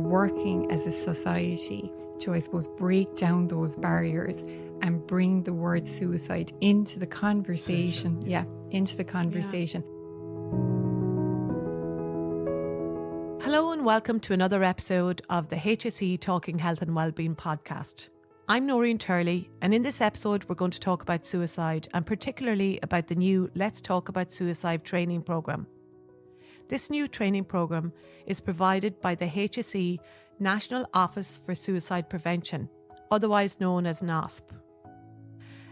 working as a society to, I suppose, break down those barriers and bring the word suicide into the conversation. Into the conversation. Hello and welcome to another episode of the HSE Talking Health and Wellbeing podcast. I'm Noreen Turley, and in this episode we're going to talk about suicide and particularly about the new Let's Talk About Suicide training programme. This new training programme is provided by the HSE National Office for Suicide Prevention, otherwise known as NOSP.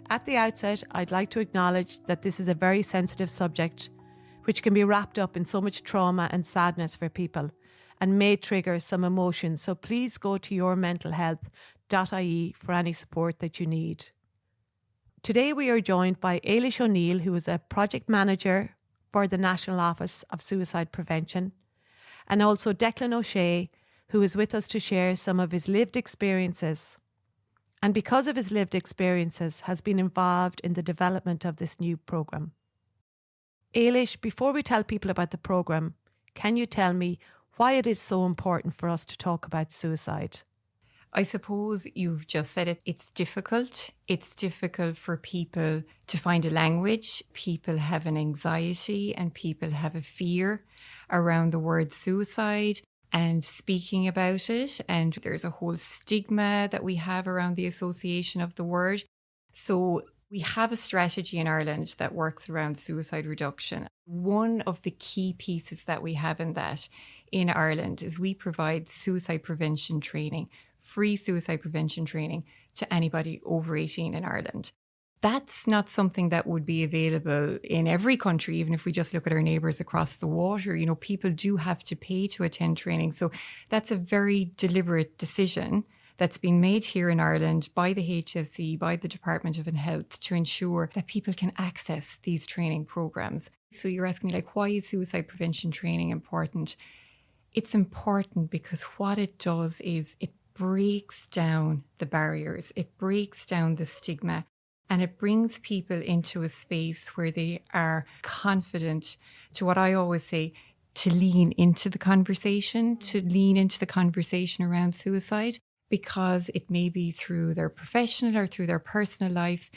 At the outset, I'd like to acknowledge that this is a very sensitive subject which can be wrapped up in so much trauma and sadness for people and may trigger some emotions, so please go to yourmentalhealth.ie for any support that you need. Today we are joined by Ailish O'Neill, who is a project manager for the National Office of Suicide Prevention, and also Declan O'Shea, who is with us to share some of his lived experiences. And because of his lived experiences, has been involved in the development of this new programme. Ailish, before we tell people about the programme, can you tell me why it is so important for us to talk about suicide? I suppose you've just said it. It's difficult. It's difficult for people to find a language. People have an anxiety and people have a fear around the word suicide and speaking about it. And there's a whole stigma that we have around the association of the word. So we have a strategy in Ireland that works around suicide reduction. One of the key pieces that we have in that in Ireland is we provide suicide prevention training, free suicide prevention training to anybody over 18 in Ireland. That's not something that would be available in every country, even if we just look at our neighbours across the water. You know, people do have to pay to attend training. So that's a very deliberate decision that's been made here in Ireland by the HSE, by the Department of Health, to ensure that people can access these training programmes. So you're asking me, like, why is suicide prevention training important? It's important because what it does is it breaks down the barriers, it breaks down the stigma, and it brings people into a space where they are confident to, what I always say, to lean into the conversation around suicide, because it may be through their professional or through their personal life.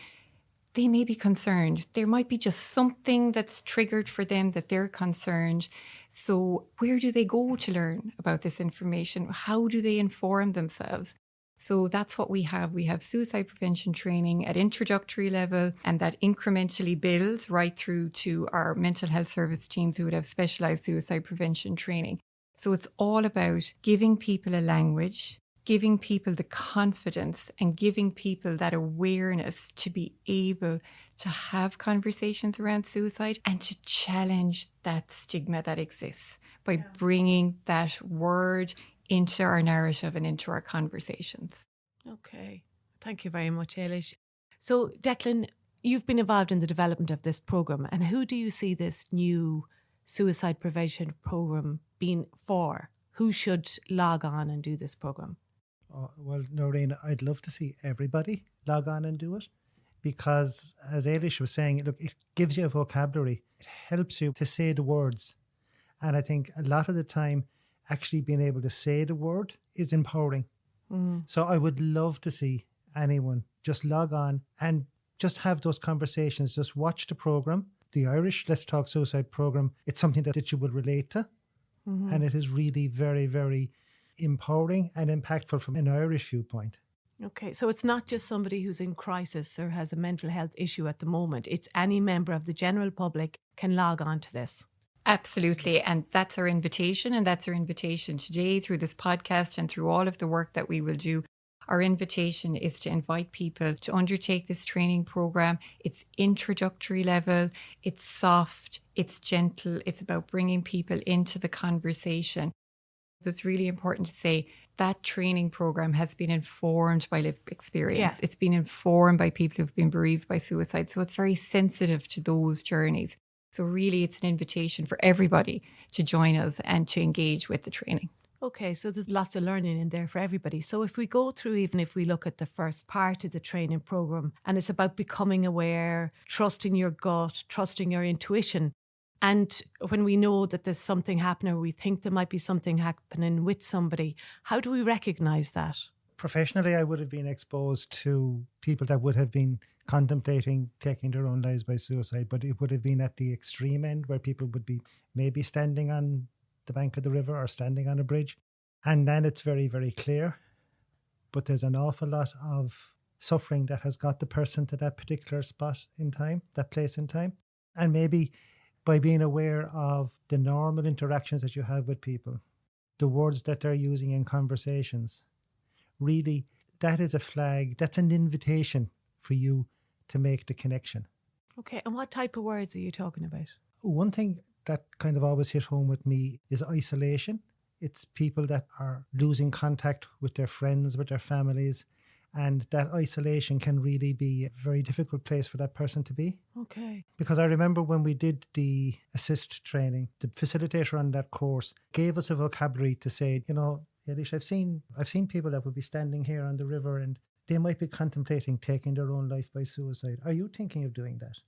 They may be concerned. There might be just something that's triggered for them that they're concerned. So where do they go to learn about this information? How do they inform themselves? So that's what we have. We have suicide prevention training at introductory level, and that incrementally builds right through to our mental health service teams who would have specialised suicide prevention training. So it's all about giving people a language, giving people the confidence and giving people that awareness to be able to have conversations around suicide and to challenge that stigma that exists by bringing that word into our narrative and into our conversations. Okay. Thank you very much, Ailish. So, Declan, you've been involved in the development of this programme, and who do you see this new suicide prevention programme being for? Who should log on and do this programme? Well, Noreen, I'd love to see everybody log on and do it, because as Ailish was saying, look, it gives you a vocabulary. It helps you to say the words. And I think a lot of the time, actually being able to say the word is empowering. So I would love to see anyone just log on and just have those conversations. Just watch the programme, the Irish Let's Talk Suicide programme. It's something that you would relate to. And it is really very, very empowering and impactful from an Irish viewpoint. Okay, so it's not just somebody who's in crisis or has a mental health issue at the moment. It's any member of the general public can log on to this. Absolutely. And that's our invitation. And that's our invitation today through this podcast and through all of the work that we will do. Our invitation is to invite people to undertake this training program. It's introductory level, it's soft, it's gentle, it's about bringing people into the conversation. So it's really important to say that training program has been informed by lived experience. Yeah. It's been informed by people who've been bereaved by suicide. So it's very sensitive to those journeys. So really it's an invitation for everybody to join us and to engage with the training. Okay, so there's lots of learning in there for everybody. So if we go through, even if we look at the first part of the training program, and it's about becoming aware, trusting your gut, trusting your intuition, And when we know that there's something happening or we think there might be something happening with somebody, how do we recognise that? Professionally, I would have been exposed to people that would have been contemplating taking their own lives by suicide, but it would have been at the extreme end where people would be maybe standing on the bank of the river or standing on a bridge. And then it's very, very clear. But there's an awful lot of suffering that has got the person to that particular spot in time, that place in time. And maybe by being aware of the normal interactions that you have with people, the words that they're using in conversations, really, that is a flag, that's an invitation for you to make the connection. Okay, and what type of words are you talking about? One thing that kind of always hit home with me is isolation. It's people that are losing contact with their friends, with their families, and that isolation can really be a very difficult place for that person to be. Okay. Because I remember when we did the assist training, the facilitator on that course gave us a vocabulary to say, you know, Ailish, I've seen people that would be standing here on the river and they might be contemplating taking their own life by suicide. Are you thinking of doing that?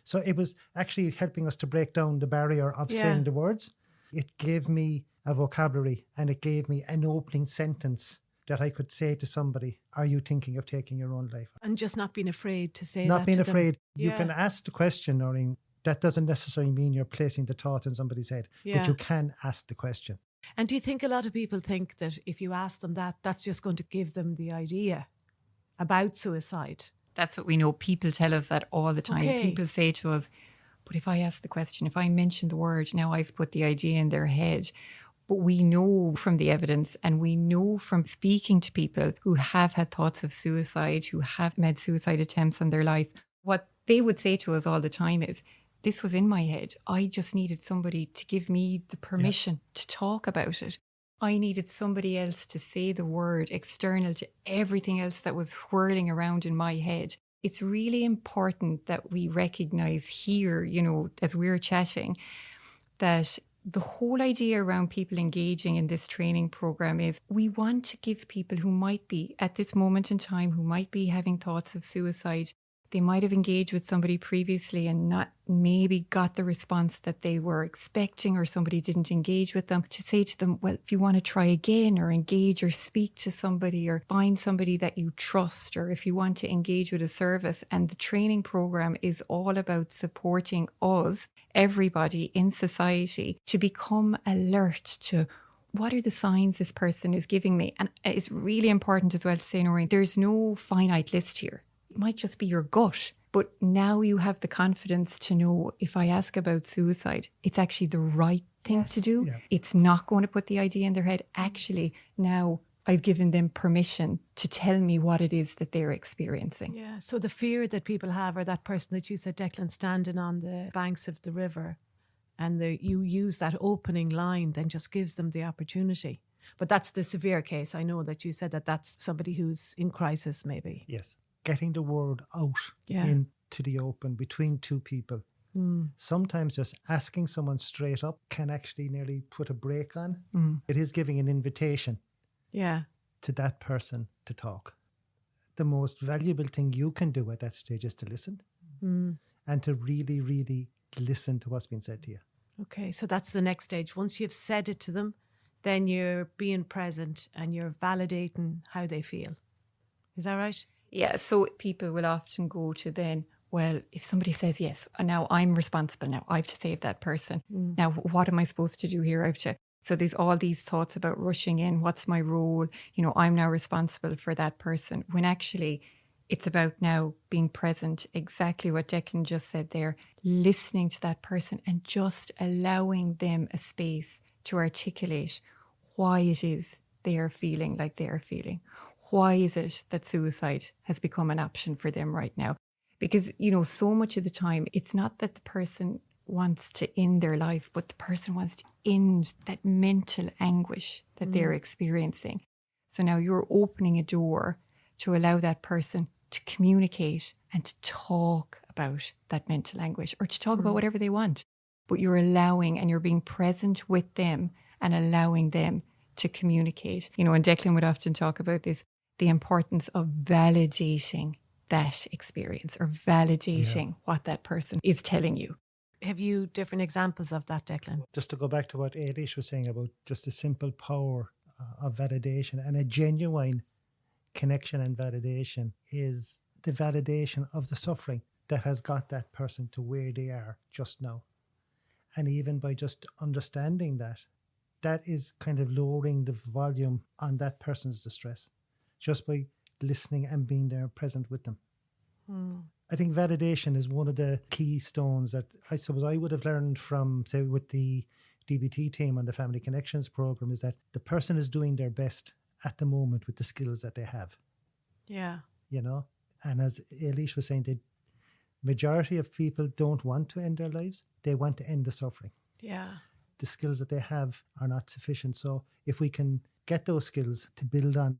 So it was actually helping us to break down the barrier of saying the words. It gave me a vocabulary and it gave me an opening sentence that I could say to somebody, are you thinking of taking your own life? And just not being afraid to say that. Not being to them. afraid. You Yeah. can ask the question, Noreen. That doesn't necessarily mean you're placing the thought in somebody's head, but you can ask the question. And do you think a lot of people think that if you ask them that, that's just going to give them the idea about suicide? That's what we know. People tell us that all the time. Okay. People say to us, but if I ask the question, if I mention the word, now I've put the idea in their head. But we know from the evidence and we know from speaking to people who have had thoughts of suicide, who have made suicide attempts in their life, what they would say to us all the time is, this was in my head. I just needed somebody to give me the permission to talk about it. I needed somebody else to say the word external to everything else that was whirling around in my head. It's really important that we recognize here, you know, as we're chatting, that the whole idea around people engaging in this training program is we want to give people who might be at this moment in time, who might be having thoughts of suicide, they might have engaged with somebody previously and not maybe got the response that they were expecting, or somebody didn't engage with them, to say to them, well, if you want to try again or engage or speak to somebody or find somebody that you trust, or if you want to engage with a service. And the training program is all about supporting us, everybody in society, to become alert to what are the signs this person is giving me. And it's really important as well to say, Noreen, there's no finite list here. It might just be your gut, but now you have the confidence to know, if I ask about suicide, it's actually the right thing to do. Yeah. It's not going to put the idea in their head. Actually, now I've given them permission to tell me what it is that they're experiencing. Yeah. So the fear that people have, or that person that you said, Declan, standing on the banks of the river, and you use that opening line, then just gives them the opportunity. But that's the severe case. I know that you said that that's somebody who's in crisis, maybe. Yes. Getting the word out into the open between two people. Sometimes just asking someone straight up can actually nearly put a brake on. It is giving an invitation to that person to talk. The most valuable thing you can do at that stage is to listen and to really, really listen to what's been said to you. Okay, so that's the next stage. Once you've said it to them, then you're being present and you're validating how they feel. Is that right? Yeah, so people will often go to then, well, if somebody says yes, now I'm responsible now, I have to save that person. Now, what am I supposed to do here? I have to. So there's all these thoughts about rushing in. What's my role? You know, I'm now responsible for that person. When actually it's about now being present, exactly what Declan just said there, listening to that person and just allowing them a space to articulate why it is they are feeling like they are feeling. Why is it that suicide has become an option for them right now? Because, you know, so much of the time, it's not that the person wants to end their life, but the person wants to end that mental anguish that they're experiencing. So now you're opening a door to allow that person to communicate and to talk about that mental anguish, or to talk about whatever they want. But you're allowing, and you're being present with them and allowing them to communicate. You know, and Declan would often talk about this, the importance of validating that experience, or validating what that person is telling you. Have you different examples of that, Declan? Just to go back to what Ailish was saying about just the simple power of validation, and a genuine connection and validation is the validation of the suffering that has got that person to where they are just now. And even by just understanding that, that is kind of lowering the volume on that person's distress, just by listening and being there present with them. I think validation is one of the keystones that I suppose I would have learned from, say, with the DBT team on the Family Connections program, is that the person is doing their best at the moment with the skills that they have. Yeah. You know, and as Ailish was saying, the majority of people don't want to end their lives. They want to end the suffering. Yeah. The skills that they have are not sufficient. So if we can get those skills to build on,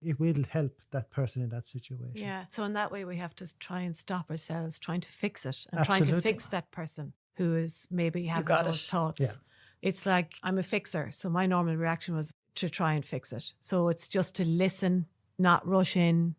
it will help that person in that situation. Yeah. So in that way, we have to try and stop ourselves trying to fix it and trying Absolutely. to fix that person who is maybe having got those it. thoughts. Yeah. It's like, I'm a fixer. So my normal reaction was to try and fix it. So it's just to listen, not rush in,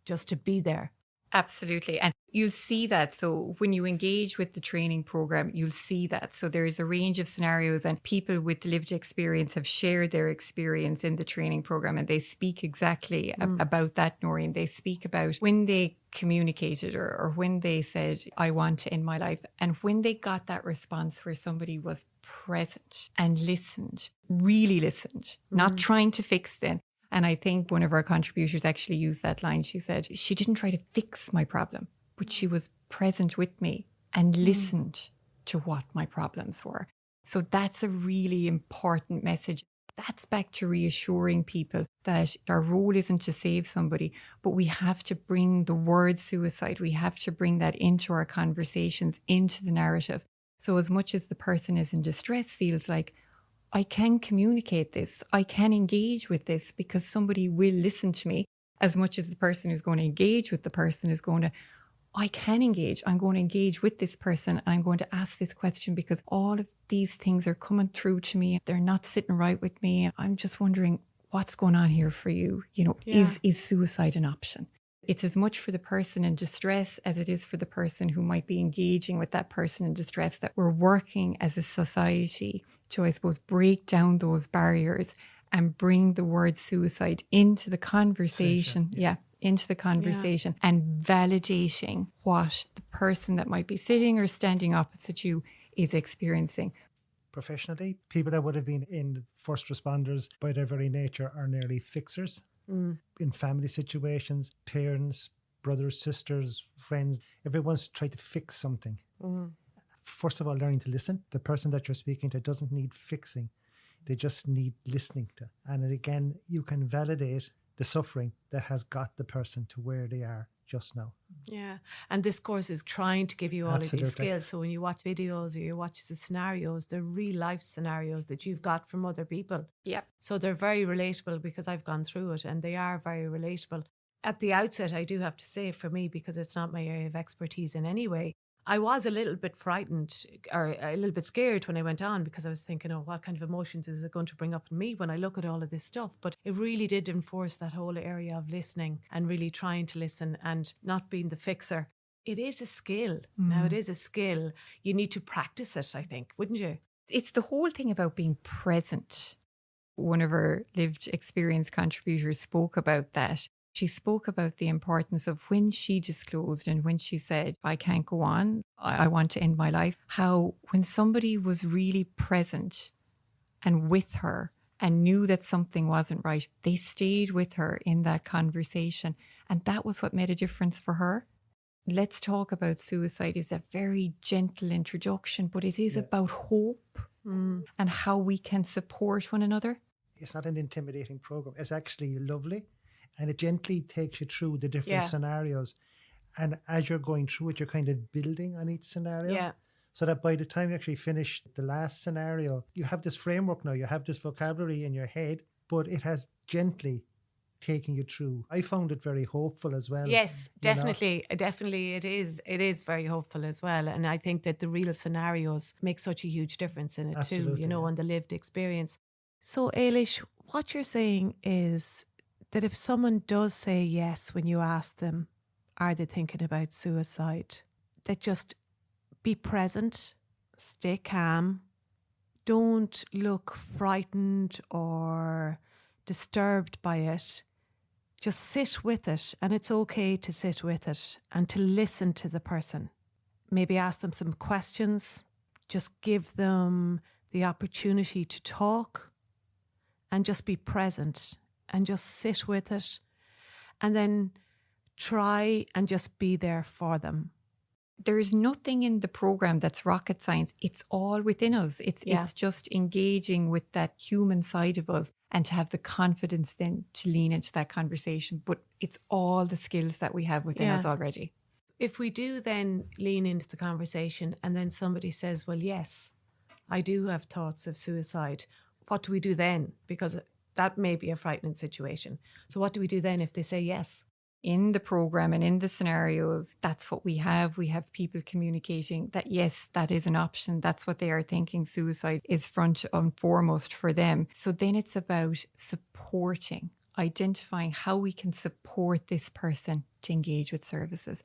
just to be there. Absolutely. And you'll see that. So when you engage with the training program, you'll see that. So there is a range of scenarios, and people with lived experience have shared their experience in the training program, and they speak exactly about that, Noreen. They speak about when they communicated or when they said, I want to end my life. And when they got that response where somebody was present and listened, really listened, not trying to fix them. And I think one of our contributors actually used that line. She said, she didn't try to fix my problem, but she was present with me and listened to what my problems were. So that's a really important message. That's back to reassuring people that our role isn't to save somebody, but we have to bring the word suicide. We have to bring that into our conversations, into the narrative. So as much as the person is in distress feels like, I can communicate this, I can engage with this because somebody will listen to me, as much as the person who's going to engage with the person is going to, I can engage. I'm going to engage with this person and I'm going to ask this question because all of these things are coming through to me. They're not sitting right with me. And I'm just wondering what's going on here for you. You know, is suicide an option? It's as much for the person in distress as it is for the person who might be engaging with that person in distress, that we're working as a society to, I suppose, break down those barriers and bring the word suicide into the conversation. Into the conversation and validating what the person that might be sitting or standing opposite you is experiencing. Professionally, people that would have been in first responders by their very nature are nearly fixers. In family situations, parents, brothers, sisters, friends, everyone's tried to fix something. First of all, learning to listen. The person that you're speaking to doesn't need fixing. They just need listening to. And again, you can validate the suffering that has got the person to where they are just now. Yeah. And this course is trying to give you all of these Absolutely. skills. So when you watch videos or you watch the scenarios, they're real life scenarios that you've got from other people. Yep. So they're very relatable because I've gone through it and they are very relatable. At the outset, I do have to say, for me, because it's not my area of expertise in any way, I was a little bit frightened or a little bit scared when I went on, because I was thinking, oh, what kind of emotions is it going to bring up in me when I look at all of this stuff? But it really did enforce that whole area of listening and really trying to listen and not being the fixer. It is a skill. Now, it is a skill. You need to practice it, I think, wouldn't you? It's the whole thing about being present. One of our lived experience contributors spoke about that. She spoke about the importance of when she disclosed and when she said, I can't go on, I want to end my life, how when somebody was really present and with her and knew that something wasn't right, they stayed with her in that conversation. And that was what made a difference for her. Let's Talk About Suicide is a very gentle introduction, but it is about hope and how we can support one another. It's not an intimidating program. It's actually lovely. And it gently takes you through the different scenarios. And as you're going through it, you're kind of building on each scenario. Yeah. So that by the time you actually finish the last scenario, you have this framework now, you have this vocabulary in your head, but it has gently taken you through. I found it very hopeful as well. Yes, definitely. Definitely it is. It is very hopeful as well. And I think that the real scenarios make such a huge difference in it too, you know, and the lived experience. So Ailish, what you're saying is that if someone does say yes when you ask them, are they thinking about suicide, that just be present stay calm. Don't look frightened or disturbed by it. Just sit with it, and it's okay to sit with it and to listen to the person. Maybe ask them some questions. Just give them the opportunity to talk and just be present and just sit with it, and then try and just be there for them. There is nothing in the program that's rocket science. It's all within us. It's just engaging with that human side of us and to have the confidence then to lean into that conversation. But it's all the skills that we have within us already. If we do then lean into the conversation and then somebody says, well, yes, I do have thoughts of suicide, what do we do then? Because that may be a frightening situation. So what do we do then if they say yes? In the program and in the scenarios, that's what we have. We have people communicating that, yes, that is an option. That's what they are thinking. Suicide is front and foremost for them. So then it's about supporting, identifying how we can support this person to engage with services.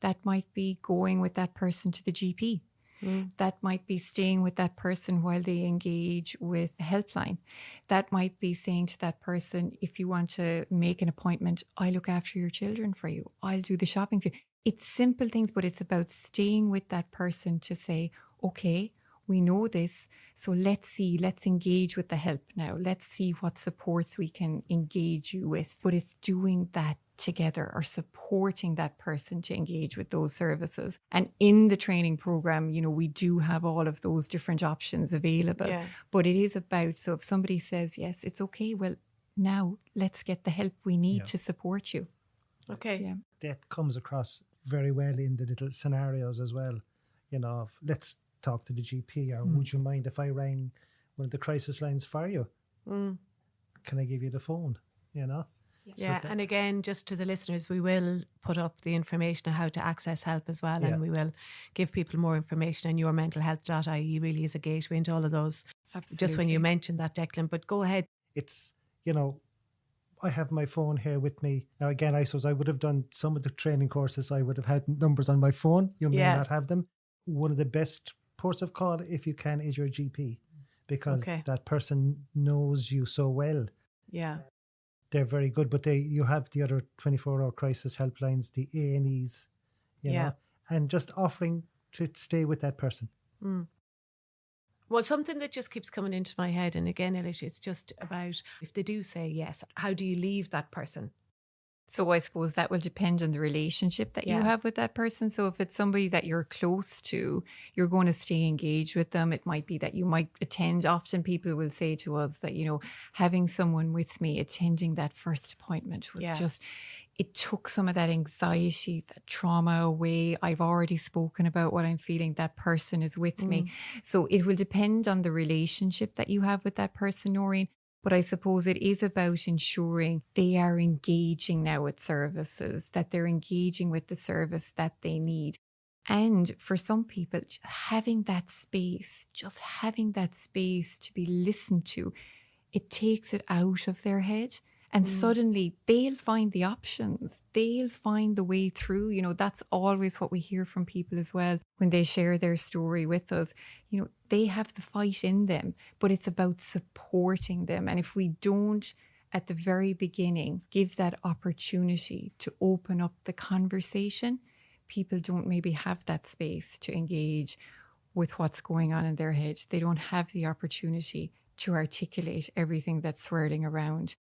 That might be going with that person to the GP. That might be staying with that person while they engage with a helpline. That might be saying to that person, if you want to make an appointment, I look after your children for you. I'll do the shopping for you. It's simple things, but it's about staying with that person to say, okay, we know this. So let's engage with the help now. Let's see what supports we can engage you with. But it's doing that together or supporting that person to engage with those services. And in the training program, we do have all of those different options available. But it is about, so if somebody says, yes, it's okay, well, now let's get the help we need to support you. Okay. Yeah. That comes across very well in the little scenarios as well. Let's talk to the GP, or would you mind if I rang one of the crisis lines for you? Can I give you the phone? Yeah, and again, just to the listeners, we will put up the information on how to access help as well, and we will give people more information. And yourmentalhealth.ie really is a gateway into all of those. Absolutely. Just when you mentioned that, Declan, but go ahead. It's, I have my phone here with me. Now, again, I suppose I would have done some of the training courses. I would have had numbers on my phone. You may not have them. One of the best ports of call, if you can, is your GP, because that person knows you so well. Yeah. They're very good, but you have the other 24-hour crisis helplines, the A&Es, you know, and just offering to stay with that person. Well, something that just keeps coming into my head, and again, Ailish, it's just about if they do say yes, how do you leave that person? So I suppose that will depend on the relationship that you have with that person. So if it's somebody that you're close to, you're going to stay engaged with them. It might be that you might attend. Often people will say to us that, having someone with me, attending that first appointment was just, it took some of that anxiety, that trauma away. I've already spoken about what I'm feeling. That person is with me. So it will depend on the relationship that you have with that person, Noreen. But I suppose it is about ensuring they are engaging now with services, that they're engaging with the service that they need. And for some people, having that space, just having that space to be listened to, it takes it out of their head. And suddenly they'll find the options. They'll find the way through. That's always what we hear from people as well when they share their story with us. They have the fight in them, but it's about supporting them. And if we don't, at the very beginning, give that opportunity to open up the conversation, people don't maybe have that space to engage with what's going on in their head. They don't have the opportunity to articulate everything that's swirling around.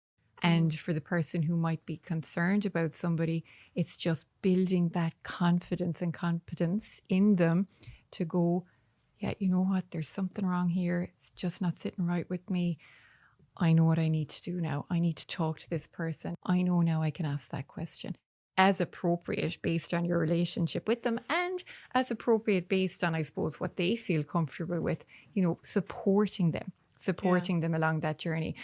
And for the person who might be concerned about somebody, it's just building that confidence and competence in them to go, yeah, you know what, there's something wrong here. It's just not sitting right with me. I know what I need to do now. I need to talk to this person. I know now I can ask that question as appropriate based on your relationship with them, and as appropriate based on, I suppose, what they feel comfortable with, supporting them along that journey.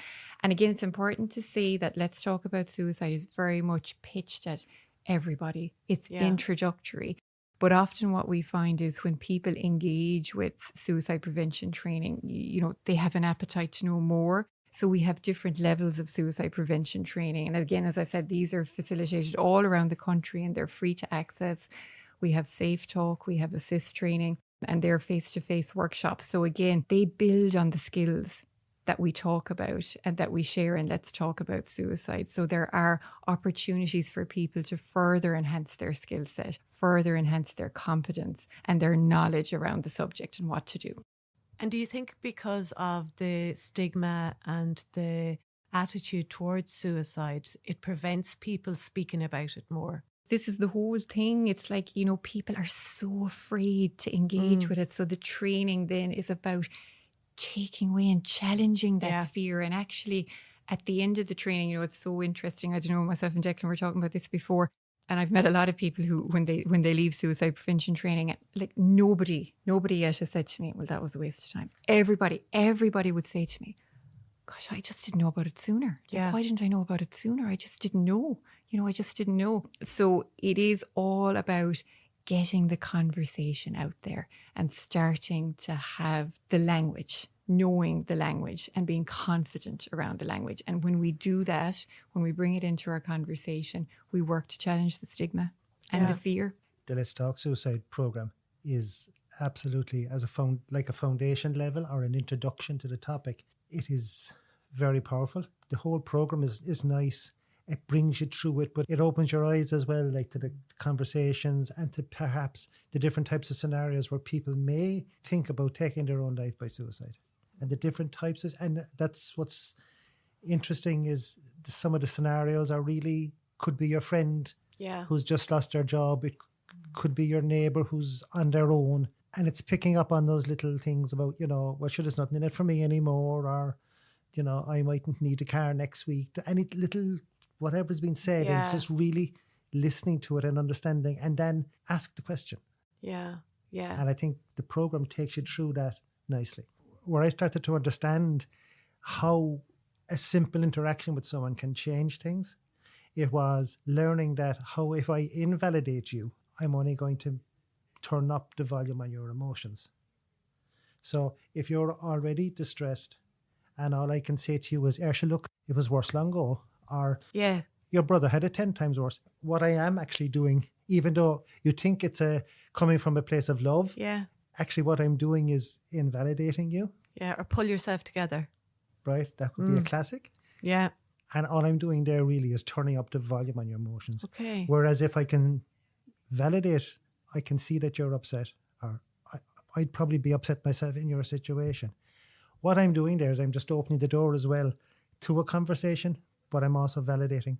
And again, it's important to say that Let's Talk About Suicide is very much pitched at everybody. It's introductory. But often what we find is when people engage with suicide prevention training, they have an appetite to know more. So we have different levels of suicide prevention training. And again, as I said, these are facilitated all around the country and they're free to access. We have Safe Talk, we have Assist training. and they're face-to-face workshops. So again, they build on the skills that we talk about and that we share in Let's Talk About Suicide. So there are opportunities for people to further enhance their skill set, further enhance their competence and their knowledge around the subject and what to do. And do you think because of the stigma and the attitude towards suicide, it prevents people speaking about it more? This is the whole thing. It's like, people are so afraid to engage with it. So the training then is about taking away and challenging that fear. And actually, at the end of the training, it's so interesting. I don't know, myself and Declan were talking about this before. And I've met a lot of people who, when they leave suicide prevention training, like nobody yet has said to me, well, that was a waste of time. Everybody would say to me, gosh, I just didn't know about it sooner. Like, why didn't I know about it sooner? I just didn't know. I just didn't know. So it is all about getting the conversation out there and starting to have the language, knowing the language and being confident around the language. And when we do that, when we bring it into our conversation, we work to challenge the stigma and the fear. The Let's Talk Suicide program is absolutely as a foundation level or an introduction to the topic. It is very powerful. The whole program is nice. It brings you through it, but it opens your eyes as well, like to the conversations and to perhaps the different types of scenarios where people may think about taking their own life by suicide, and the different types and that's what's interesting is some of the scenarios are really could be your friend who's just lost their job. It could be your neighbor who's on their own, and it's picking up on those little things about, well, sure, there's nothing in it for me anymore, or, I mightn't need a car next week. Any little whatever's been said, and it's just really listening to it and understanding, and then ask the question. And I think the program takes you through that nicely. Where I started to understand how a simple interaction with someone can change things, it was learning that how if I invalidate you, I'm only going to turn up the volume on your emotions. So if you're already distressed and all I can say to you is, Aisha, look, it was worse long ago, or your brother had it 10 times worse. What I am actually doing, even though you think it's coming from a place of love, actually what I'm doing is invalidating you. Or pull yourself together. Right? That could be a classic. And all I'm doing there really is turning up the volume on your emotions. Okay. Whereas if I can validate, I can see that you're upset, or I'd probably be upset myself in your situation. What I'm doing there is I'm just opening the door as well to a conversation, but I'm also validating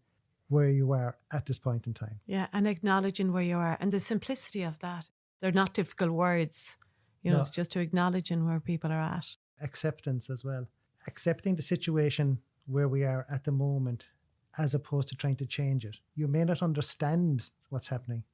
where you are at this point in time. And acknowledging where you are, and the simplicity of that. They're not difficult words. It's just to acknowledging where people are at. Acceptance as well. Accepting the situation where we are at the moment, as opposed to trying to change it. You may not understand what's happening,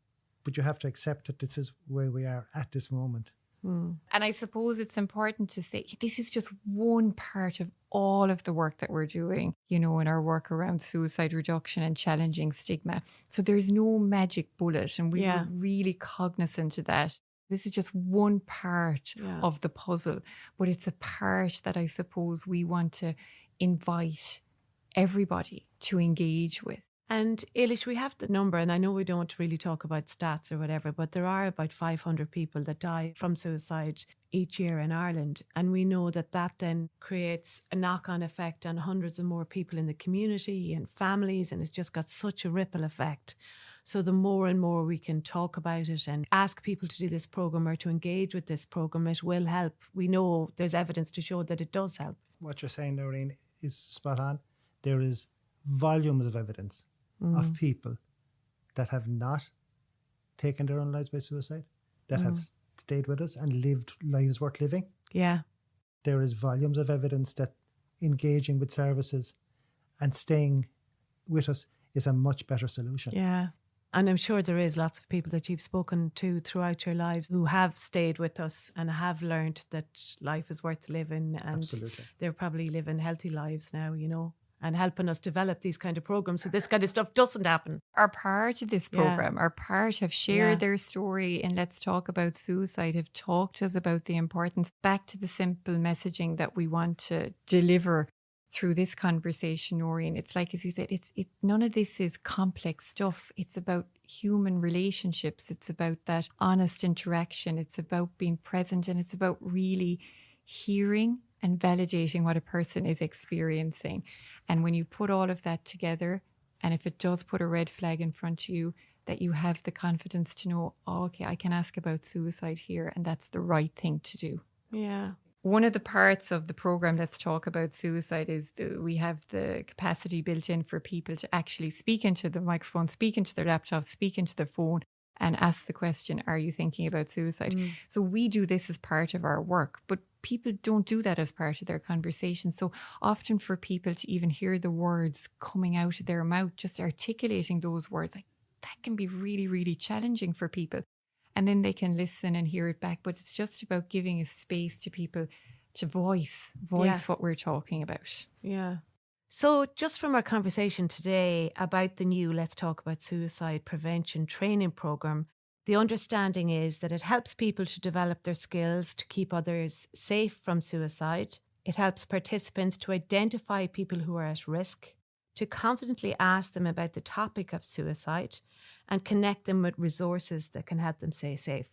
but you have to accept that this is where we are at this moment. And I suppose it's important to say this is just one part of all of the work that we're doing, in our work around suicide reduction and challenging stigma. So there's no magic bullet, and we were really cognizant of that. This is just one part of the puzzle, but it's a part that I suppose we want to invite everybody to engage with. And Ailish, we have the number, and I know we don't really talk about stats or whatever, but there are about 500 people that die from suicide each year in Ireland. And we know that then creates a knock-on effect on hundreds of more people in the community and families, and it's just got such a ripple effect. So the more and more we can talk about it and ask people to do this program or to engage with this program, it will help. We know there's evidence to show that it does help. What you're saying, Noreen, is spot on. There is volumes of evidence of people that have not taken their own lives by suicide, that have stayed with us and lived lives worth living. There is volumes of evidence that engaging with services and staying with us is a much better solution. And I'm sure there is lots of people that you've spoken to throughout your lives who have stayed with us and have learned that life is worth living, and Absolutely. They're probably living healthy lives now, and helping us develop these kind of programs so this kind of stuff doesn't happen. Are part of this program, are part, have shared their story in Let's Talk About Suicide, have talked to us about the importance, back to the simple messaging that we want to deliver. through this conversation, Noreen, it's like, as you said, none of this is complex stuff. It's about human relationships. It's about that honest interaction. It's about being present, and it's about really hearing and validating what a person is experiencing. And when you put all of that together, and if it does put a red flag in front of you, that you have the confidence to know, oh, okay, I can ask about suicide here, and that's the right thing to do. Yeah. One of the parts of the program, Let's Talk About Suicide, is we have the capacity built in for people to actually speak into the microphone, speak into their laptop, speak into their phone, and ask the question, are you thinking about suicide? So we do this as part of our work, but people don't do that as part of their conversation. So often for people to even hear the words coming out of their mouth, just articulating those words, like that can be really, really challenging for people. And then they can listen and hear it back. But it's just about giving a space to people to voice what we're talking about. Yeah. So just from our conversation today about the new Let's Talk About Suicide Prevention training program, the understanding is that it helps people to develop their skills to keep others safe from suicide. It helps participants to identify people who are at risk, to confidently ask them about the topic of suicide, and connect them with resources that can help them stay safe.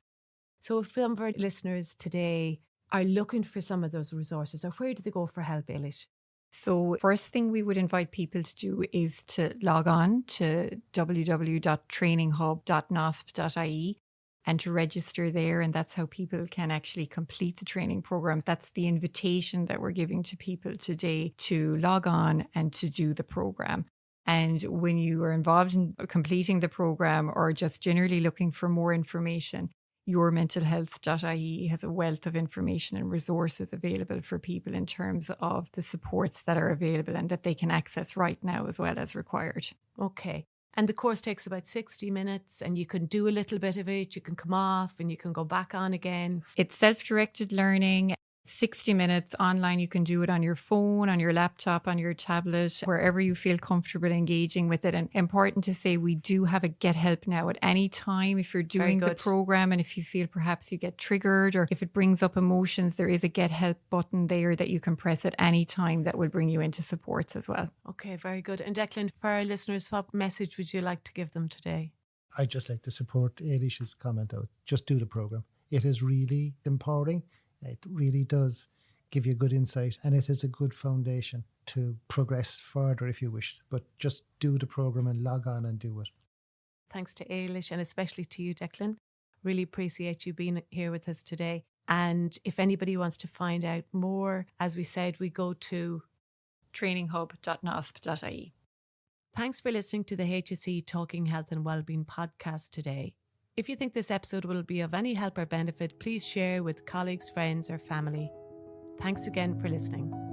So if some of our listeners today are looking for some of those resources, or where do they go for help, Ailish? So first thing we would invite people to do is to log on to www.traininghub.nosp.ie and to register there. And that's how people can actually complete the training program. That's the invitation that we're giving to people today, to log on and to do the program. And when you are involved in completing the program, or just generally looking for more information, yourmentalhealth.ie has a wealth of information and resources available for people in terms of the supports that are available and that they can access right now as well as required. Okay. And the course takes about 60 minutes, and you can do a little bit of it, you can come off and you can go back on again. It's self-directed learning. 60 minutes online. You can do it on your phone, on your laptop, on your tablet, wherever you feel comfortable engaging with it. And important to say, we do have a get help now at any time. If you're doing the program and if you feel perhaps you get triggered, or if it brings up emotions, there is a get help button there that you can press at any time that will bring you into supports as well. Okay, very good. And Declan, for our listeners, what message would you like to give them today? I'd just like to support Ailish's comment out. Just do the program. It is really empowering. It really does give you good insight, and it is a good foundation to progress further if you wish. But just do the program and log on and do it. Thanks to Ailish, and especially to you, Declan. Really appreciate you being here with us today. And if anybody wants to find out more, as we said, we go to traininghub.nosp.ie. Thanks for listening to the HSE Talking Health and Wellbeing podcast today. If you think this episode will be of any help or benefit, please share with colleagues, friends, or family. Thanks again for listening.